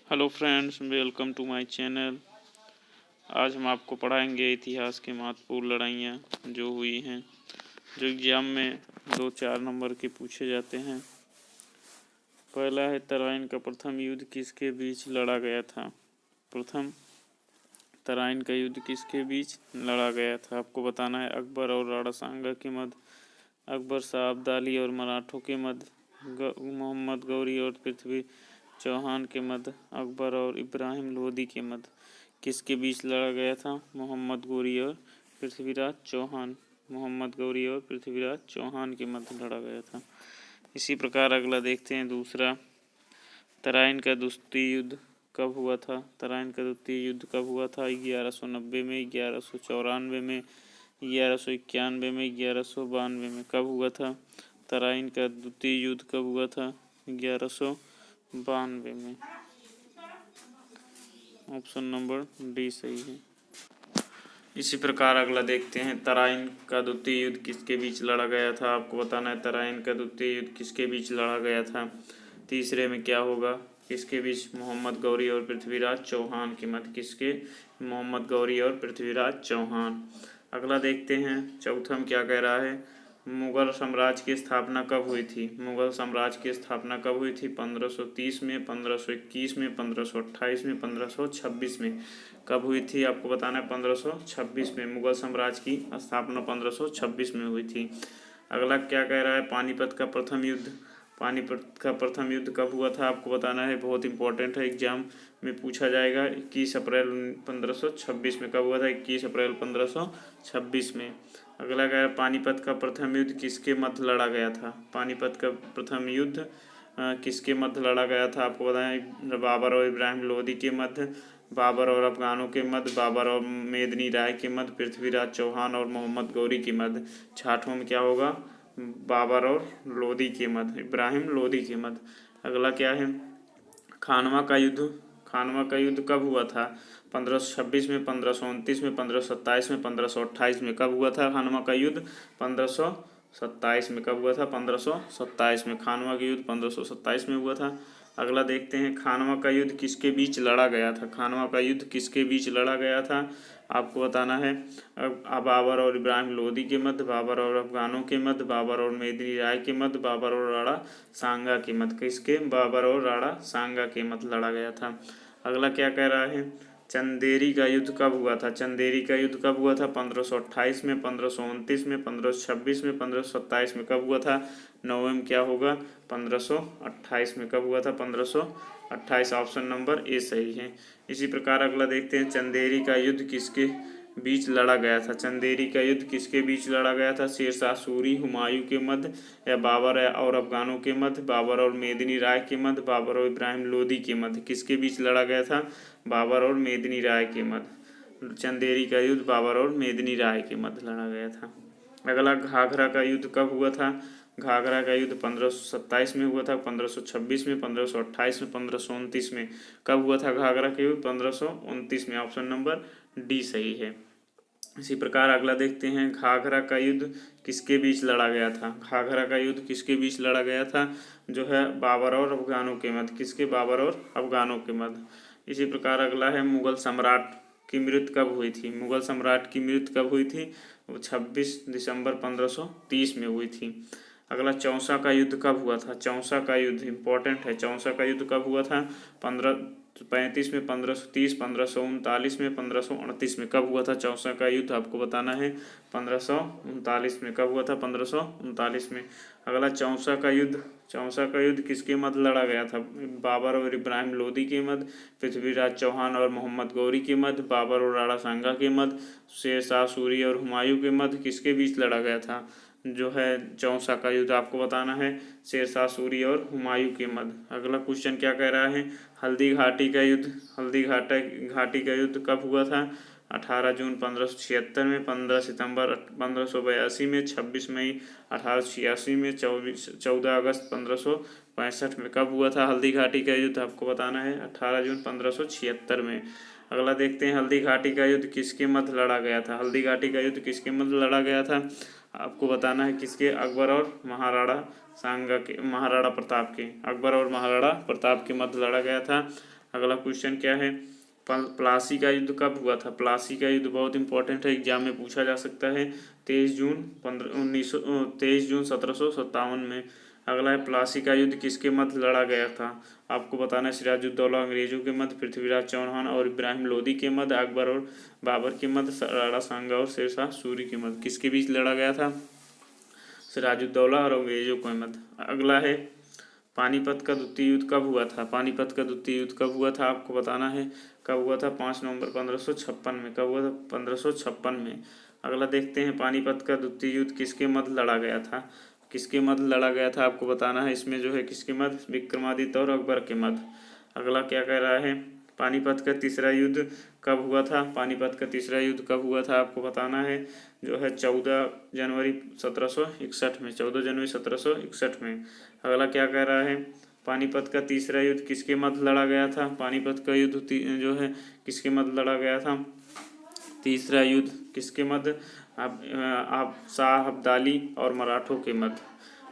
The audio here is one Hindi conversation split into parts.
Hello friends, welcome to my channel. आज हम आपको पढ़ाएंगे इतिहास की महत्वपूर्ण लड़ाइयाँ जो हुई हैं, जो एग्ज़ाम में 2-4 नंबर के पूछे जाते हैं। पहला है तराइन का प्रथम युद्ध किसके बीच लड़ा गया था। प्रथम तराइन का युद्ध किसके बीच लड़ा गया था, आपको बताना है। अकबर और राणा सांगा के मध्य, अकबर शाह अब्दाली और मराठों के मध्य, मोहम्मद गौरी और पृथ्वी चौहान के मध्य, अकबर और इब्राहिम लोदी के मध्य। किसके बीच लड़ा गया था? मोहम्मद गौरी और पृथ्वीराज चौहान। मोहम्मद गौरी और पृथ्वीराज चौहान के मध्य लड़ा गया था। इसी प्रकार अगला देखते हैं दूसरा, तराइन का द्वितीय युद्ध कब हुआ था। तराइन का द्वितीय युद्ध कब हुआ था? 1190 में, 1194 में, 1191 में, 1192 में। कब हुआ था? तराइन का द्वितीय युद्ध कब हुआ था? 1192 में। ऑप्शन नंबर डी सही है। इसी प्रकार अगला देखते हैं, तराइन का द्वितीय युद्ध किसके बीच लड़ा गया था। आपको बताना है तराइन का द्वितीय युद्ध किसके बीच लड़ा गया था। तीसरे में क्या होगा? किसके बीच? मोहम्मद गौरी और पृथ्वीराज चौहान के मध्य। किसके? मोहम्मद गौरी और पृथ्वीराज चौहान। अगला देखते हैं, चौथा में क्या कह रहा है, मुगल साम्राज्य की स्थापना कब हुई थी। मुगल साम्राज्य की स्थापना कब हुई थी? 1530 में, 1521 में, 1528 में, 1526 में। कब हुई थी? आपको बताना है 1526 में। मुगल साम्राज्य की स्थापना 1526 में हुई थी। अगला क्या कह रहा है, पानीपत का प्रथम युद्ध। पानीपत का प्रथम युद्ध कब हुआ था? आपको बताना है, बहुत इंपॉर्टेंट है, एग्जाम में पूछा जाएगा। 21 अप्रैल 1526 में। कब हुआ था? 21 अप्रैल 1526 में। अगला क्या है, पानीपत का प्रथम युद्ध किसके मध्य लड़ा गया था। पानीपत का प्रथम युद्ध किसके मध्य लड़ा गया था? आपको बताएं, बाबर और इब्राहिम लोदी के मध्य, बाबर और अफगानों के मध्य, बाबर और मेदिनी राय के मध्य, पृथ्वीराज चौहान और मोहम्मद गौरी के मध्य। छठवां में क्या होगा? बाबर और लोदी के मध्य, इब्राहिम लोदी के मध्य। अगला क्या है, खानवा का युद्ध। खानवा का युद्ध कब हुआ था? 1526 में, 1529 में, 1527 में, 1528 में। कब हुआ था खानवा का युद्ध? 1527 में। कब हुआ था? 1527 में। खानवा का युद्ध 1527 में हुआ था। अगला देखते हैं, खानवा का युद्ध किसके बीच लड़ा गया था। खानवा का युद्ध किसके बीच लड़ा गया था? आपको बताना है, बाबर और इब्राहिम लोदी के मध्य, बाबर और अफगानों के मध्य, बाबर और मेदिनी राय के मध्य, बाबर और राणा सांगा के मध्य। किसके? बाबर और राणा सांगा के मध्य लड़ा गया था। अगला क्या कह रहा है, चंदेरी का युद्ध कब हुआ था। चंदेरी का युद्ध कब हुआ था? 1528 में, 1529 में, 1526 में, 1527 में। कब हुआ था? नवम्बर में क्या होगा? 1528 में। कब हुआ था? 1528। ऑप्शन नंबर ए सही है। इसी प्रकार अगला देखते हैं, चंदेरी का युद्ध किसके बीच लड़ा गया था। चंदेरी का युद्ध किसके बीच लड़ा गया था? शेरशाह सूरी हुमायूं के मध्य, या बाबर और अफगानों के मध्य, बाबर और मेदिनी राय के मध्य, बाबर और इब्राहिम लोदी के मध्य। किसके बीच लड़ा गया था? बाबर और मेदिनी राय के मध्य। चंदेरी का युद्ध बाबर और मेदिनी राय के मध्य लड़ा गया था। अगला, घाघरा का युद्ध कब हुआ था। घाघरा का युद्ध 1527 में हुआ था, 1526 में, 1528 में, 1529 में। कब हुआ था घाघरा का युद्ध? 1529 में। ऑप्शन नंबर डी सही है। इसी प्रकार अगला देखते हैं, घाघरा का युद्ध किसके बीच लड़ा गया था। घाघरा का युद्ध किसके बीच लड़ा गया था? जो है बाबर और अफगानों के मध्य। किसके? बाबर और अफगानों के मध्य। इसी प्रकार अगला है, मुगल सम्राट की मृत्यु कब हुई थी। मुगल सम्राट की मृत्यु कब हुई थी? वो 26 दिसंबर 1530 में हुई थी। अगला, चौसा का युद्ध कब हुआ था। चौसा का युद्ध इंपॉर्टेंट है। चौसा का युद्ध कब हुआ था? 1535 में, 1530, 1539 में, 1538 में। कब हुआ था चौसा का युद्ध? आपको बताना है 1539 में। कब हुआ था? 1539 में। अगला, चौसा का युद्ध, चौसा का युद्ध किसके मध्य लड़ा गया था। बाबर और इब्राहिम लोदी के मध्य, पृथ्वीराज चौहान और मोहम्मद गौरी के मध्य, बाबर और राणा सांगा के मध्य, शेरशाह सूरी और हुमायूं के मध्य। किसके बीच लड़ा गया था जो है चौसा का युद्ध? आपको बताना है शेरशाह सूरी और हुमायूं के मध्य। अगला क्वेश्चन क्या कह रहा है, हल्दी घाटी का युद्ध। हल्दी घाटी का युद्ध कब हुआ था? 18 जून 1576 में, 15 सितंबर 1582 में, 26 मई 1886 में, 14 अगस्त 1565 में। कब हुआ था हल्दी घाटी का युद्ध? आपको बताना है 18 जून 1576 में। अगला देखते हैं, हल्दी घाटी का युद्ध किसके मध्य लड़ा गया था। हल्दी घाटी का युद्ध किसके मध्य लड़ा गया था? आपको बताना है किसके? अकबर और महाराणा सांगा के, महाराणा प्रताप के। अकबर और महाराणा प्रताप के मध्य लड़ा गया था। अगला क्वेश्चन क्या है, प्लासी का युद्ध कब हुआ था। प्लासी का युद्ध बहुत इंपॉर्टेंट है, एग्जाम में पूछा जा सकता है। 23 जून 1757 में। अगला है, प्लासी का युद्ध किसके मध्य लड़ा गया था। आपको बताना है सिराजुद्दौला अंग्रेजों के मध्य, पृथ्वीराज चौहान और इब्राहिम लोदी के मध्य, अकबर और बाबर के मध्य, राणा सांगा और शेरशाह सूरी के मध्य। किसके बीच लड़ा गया था, सिराजुद्दौला और अंग्रेजों के मध्य। अगला है, पानीपत का द्वितीय युद्ध कब हुआ था। पानीपत का द्वितीय युद्ध कब हुआ था, आपको बताना है कब हुआ था। 5 नवंबर 1556 में। कब हुआ था, 1556 में। अगला देखते हैं, पानीपत का द्वितीय युद्ध किसके मध्य लड़ा गया था। किसके मध्य लड़ा गया था, आपको बताना है। इसमें जो है किसके मध्य, विक्रमादित्य और अकबर के मध्य। अगला क्या कह रहा है, पानीपत का तीसरा युद्ध कब हुआ था। पानीपत का तीसरा युद्ध कब हुआ था, आपको बताना है। जो है 14 जनवरी 1761 में। 14 जनवरी 1761 में। अगला क्या कह रहा है, पानीपत का तीसरा युद्ध किसके मध्य लड़ा गया था। पानीपत का युद्ध जो है किसके मध्य लड़ा गया था। तीसरा युद्ध किसके मध्य, आप शाह अब्दाली और मराठों के मध्य।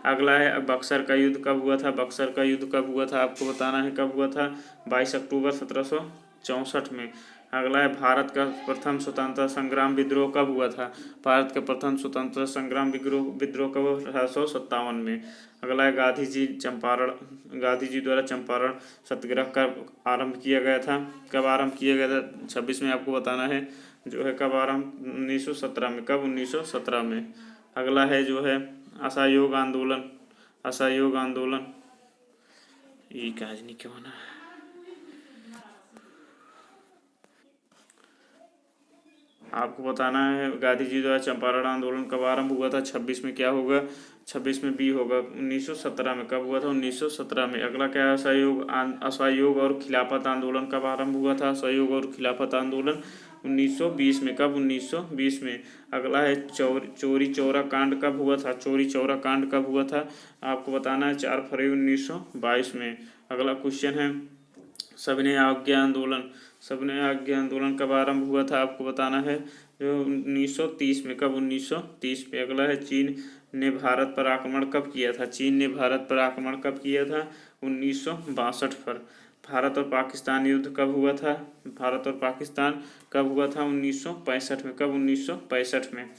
अगला है, बक्सर का युद्ध कब हुआ था। बक्सर का युद्ध कब हुआ था, आपको बताना है कब हुआ था। 22 अक्टूबर 1764 में। अगला है, भारत का प्रथम स्वतंत्रता संग्राम विद्रोह कब हुआ था। भारत का प्रथम स्वतंत्रता संग्राम विद्रोह कब, 1857 में। अगला है, गांधी जी द्वारा चंपारण सत्याग्रह कब आरंभ किया गया था। कब आरंभ किया गया था, 26 में आपको बताना है। जो है कब आरंभ, 1917 में। कब, 1917 में। अगला है जो है, असहयोग आंदोलन। असहयोग आंदोलन, ये काज नहीं क्यों ना। आपको बताना है, गांधी जी द्वारा चंपारण आंदोलन कब आरंभ हुआ था। 26 में क्या होगा, 26 में बी होगा। 1917 में। कब हुआ था, 1917 में। अगला क्या है, असहयोग और खिलाफत आंदोलन कब आरंभ हुआ था। असहयोग और खिलाफत आंदोलन 1920 में। कब, 1920 में। अगला है, चौरी चौरा कांड कब हुआ था। चौरी चौरा कांड कब हुआ था, आपको बताना है। 4 फरवरी 1922 में। अगला क्वेश्चन है, सविनय अवज्ञा आंदोलन। सविनय अवज्ञा आंदोलन कब आरंभ हुआ था, आपको बताना है। जो 1930 में। कब, 1930 में। अगला है, चीन ने भारत पर आक्रमण कब किया था। चीन ने भारत पर आक्रमण कब किया था, 1962 पर। भारत और पाकिस्तान युद्ध कब हुआ था। भारत और पाकिस्तान कब हुआ था, 1965 में। कब, 1965 में।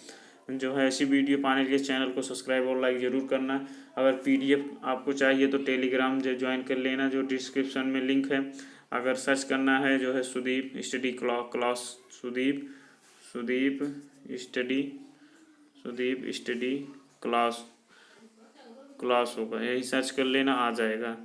जो है ऐसी वीडियो पाने के लिए चैनल को सब्सक्राइब और लाइक ज़रूर करना। अगर पीडीएफ आपको चाहिए तो टेलीग्राम जो ज्वाइन कर लेना, जो डिस्क्रिप्शन में लिंक है। अगर सर्च करना है जो है Sudeep study class, Sudeep study class होगा, यही सर्च कर लेना, आ जाएगा।